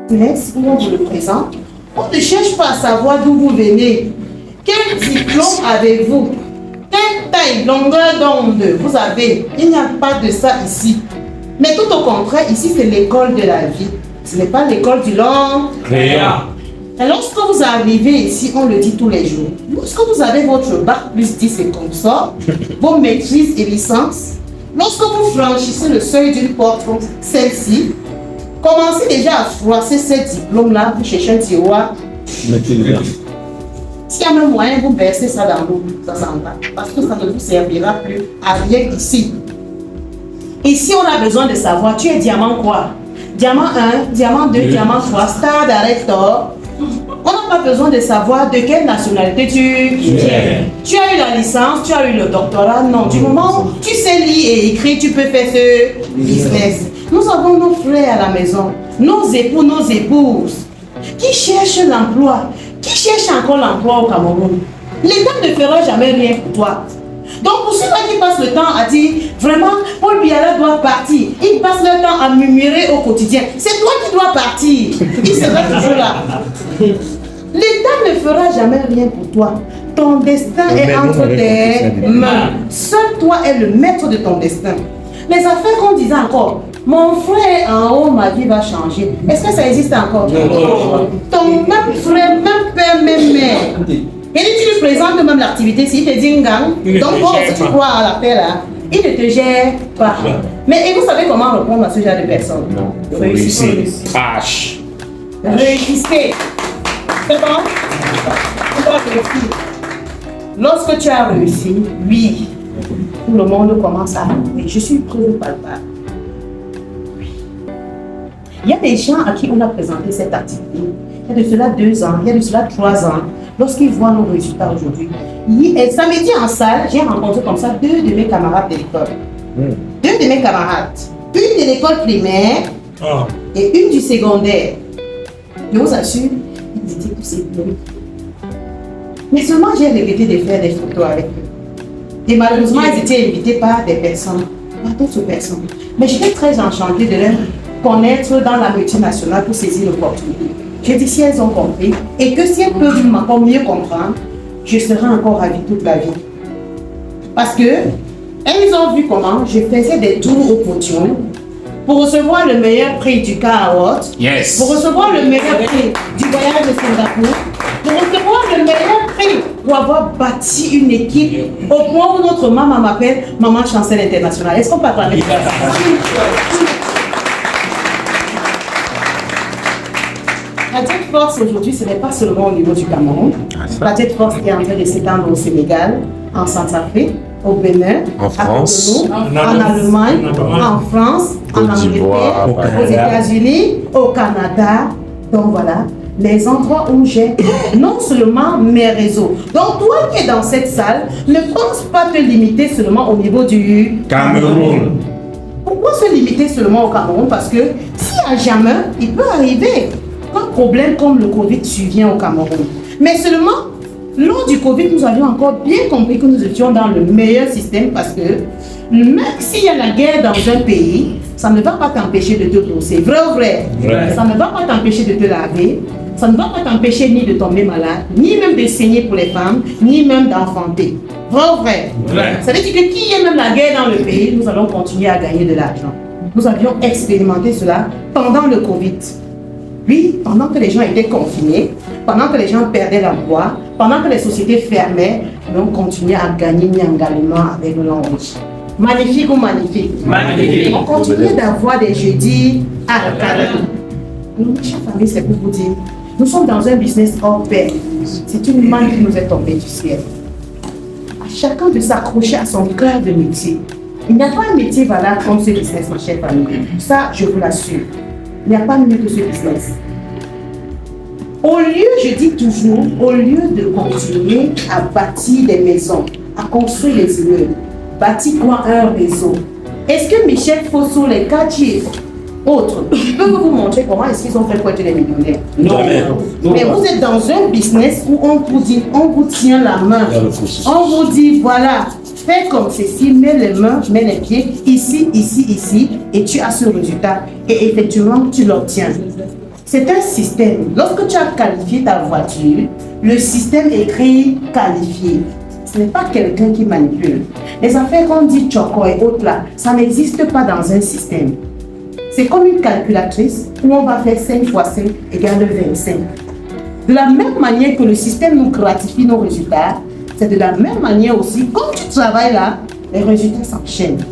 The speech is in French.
business où on vous le présente, on ne cherche pas à savoir d'où vous venez. Quel diplôme avez-vous? Quelle taille, longueur d'onde vous avez? Il n'y a pas de ça ici. Mais tout au contraire, ici c'est l'école de la vie. Ce n'est pas l'école du long Réa. Et lorsque vous arrivez ici, on le dit tous les jours. Lorsque vous avez votre bac plus 10 et comme ça, vos maîtrises et licences, lorsque vous franchissez le seuil d'une porte comme celle-ci, commencez déjà à froisser ces diplômes-là, vous cherchez un tiroir. S'il y a même moyen, vous versez ça dans l'eau, ça s'en va. Parce que ça ne vous servira plus à rien ici. Ici, on a besoin de savoir, tu es diamant quoi? Diamant 1, diamant 2, diamant 3, star, director. On n'a pas besoin de savoir de quelle nationalité tu es. Tu as eu la licence, tu as eu le doctorat. Non, du moment où tu sais lire et écrire, tu peux faire ce business. Nous avons nos frères à la maison, nos époux, nos épouses, qui cherchent l'emploi, qui cherchent encore l'emploi au Cameroun. L'État ne fera jamais rien pour toi. Donc pour ceux-là qui passent le temps à dire vraiment Paul Biala doit partir, ils passent le temps à murmurer au quotidien. C'est toi qui dois partir. Il sera toujours là. L'État ne fera jamais rien pour toi. Ton destin est entre tes mains. Seul toi es le maître de ton destin. Les affaires qu'on disait encore, mon frère en haut, ma vie va changer. Est-ce que ça existe encore? Ton même frère, même père, même mère. Et tu lui présentes même l'activité, s'il te dit gang, donc tu crois à l'appel là, il ne te gère pas. Mais et vous savez comment répondre à ce genre de personnes? Non. Réussissez. Crash. Réussissez. C'est bon? Tu dois réussir. Lorsque tu as réussi, oui, tout le monde commence à rentrer. Je suis preuve palpable. Il y a des gens à qui on a présenté cette activité. Il y a de cela 2 ans, il y a de cela 3 ans. Lorsqu'ils voient nos résultats aujourd'hui, samedi en salle, j'ai rencontré comme ça 2 de mes camarades de l'école. 2 de mes camarades. Une de l'école primaire et une du secondaire. Je vous assure, ils étaient tous éblouis. Mais seulement j'ai répété de faire des photos avec eux. Et malheureusement, ils étaient invités par des personnes, par d'autres personnes. Mais j'étais très enchantée de les connaître dans la multinationale pour saisir l'opportunité. Je dis si elles ont compris et que si elles peuvent encore mieux comprendre, je serai encore ravie toute la vie. Parce que elles ont vu comment je faisais des tours au podium pour recevoir le meilleur prix du Car Award, pour recevoir le meilleur prix du voyage de Singapour, pour recevoir le meilleur prix pour avoir bâti une équipe au point où notre maman m'appelle Maman Chancel Internationale. Est-ce qu'on peut parler? La Jet Force aujourd'hui, ce n'est pas seulement au niveau du Cameroun. La Jet Force est en train de s'étendre au Sénégal, en Centrafrique, au Bénin, en France, en Allemagne, en France, en Angleterre, aux États-Unis, au Canada. Donc voilà, les endroits où j'ai non seulement mes réseaux. Donc toi qui es dans cette salle, ne pense pas te limiter seulement au niveau du Cameroun. Pourquoi se limiter seulement au Cameroun? Parce que s'il y a jamais, il peut arriver un problème comme le Covid survient au Cameroun. Mais seulement, lors du Covid, nous avions encore bien compris que nous étions dans le meilleur système parce que même s'il y a la guerre dans un pays, ça ne va pas t'empêcher de te brosser. Vrai ou vrai? Ça ne va pas t'empêcher de te laver, ça ne va pas t'empêcher ni de tomber malade, ni même de saigner pour les femmes, ni même d'enfanter. Vrai ou vrai? Ça veut dire que qu'il y ait même la guerre dans le pays, nous allons continuer à gagner de l'argent. Nous avions expérimenté cela pendant le Covid. Oui, pendant que les gens étaient confinés, pendant que les gens perdaient l'emploi, pendant que les sociétés fermaient, nous avons continué à gagner Nyangalima avec l'ange. Magnifique ou magnifique? Magnifique. On continue d'avoir des jeudis à la carrière. Nous, chers familles, c'est pour vous dire, nous sommes dans un business hors pair. C'est une manne qui nous est tombée du ciel. À chacun de s'accrocher à son cœur de métier. Il n'y a pas un métier valable comme ce business, ma chère famille. Ça, je vous l'assure. Il n'y a pas mieux que ce business. Au lieu, je dis toujours, au lieu de continuer à bâtir des maisons, à construire les immeubles, bâtis-toi un réseau. Est-ce que Michel Fosso, les quartiers, autres, peuvent vous montrer comment est-ce qu'ils ont fait pour être des millionnaires? Non. Mais vous êtes dans un business où on vous tient la main. On vous dit, voilà, fais comme ceci, mets les mains, mets les pieds, ici, ici, ici, et tu as ce résultat. Et effectivement, tu l'obtiens. C'est un système. Lorsque tu as qualifié ta voiture, le système écrit qualifié. Ce n'est pas quelqu'un qui manipule. Les affaires qu'on dit choco et autres là, ça n'existe pas dans un système. C'est comme une calculatrice où on va faire 5 x 5 égale 25. De la même manière que le système nous gratifie nos résultats, c'est de la même manière aussi, quand tu travailles là, les résultats s'enchaînent.